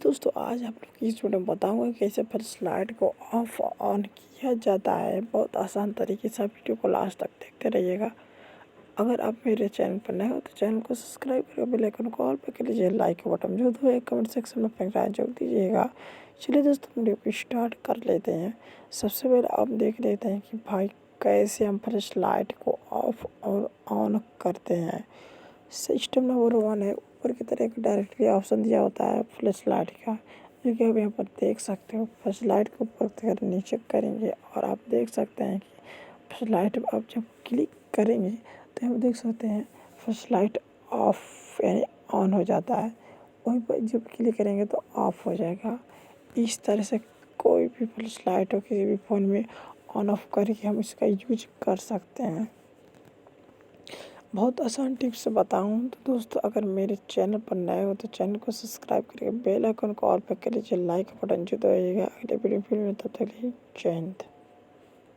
दोस्तों आज आप लोग इस वीडियो में बताऊंगा कैसे फ्लैश लाइट को ऑफ ऑन किया जाता है। बहुत आसान तरीके से आप वीडियो को लास्ट तक देखते रहिएगा। अगर आप मेरे चैनल पर नए हो तो चैनल को सब्सक्राइब करके बेल आइकन को ऑल पर कर लीजिए। लाइक का बटन जो है कमेंट सेक्शन में अपनी राय जोड़ दीजिएगा। चलिए दोस्तों वीडियो को स्टार्ट कर लेते हैं। सबसे पहले आप देख लेते हैं कि भाई कैसे हम फ्लैश लाइट को ऑफ और ऑन करते हैं। सिस्टम नंबर 1 है, ऊपर की तरह एक डायरेक्टली ऑप्शन दिया होता है फ्लैश लाइट का, जो कि आप यहाँ पर देख सकते हो। फ्लैश लाइट को ऊपर से नीचे करेंगे और आप देख सकते हैं कि फ्लैश लाइट आप जब क्लिक करेंगे तो हम देख सकते हैं फ्लैश लाइट ऑफ यानी ऑन हो जाता है। वहीं पर जब क्लिक करेंगे तो ऑफ हो जाएगा। इस तरह से कोई भी फ्लैश लाइट हो किसी भी फ़ोन में ऑन ऑफ करके हम इसका यूज कर सकते हैं। बहुत आसान टिप्स बताऊं तो दोस्तों अगर मेरे चैनल पर नए हो तो चैनल को सब्सक्राइब करके बेल आइकन को ऑल पर कर लीजिए। लाइक बटन जो दबाइएगा। अगले वीडियो में तब तक के लिए जय हिंद।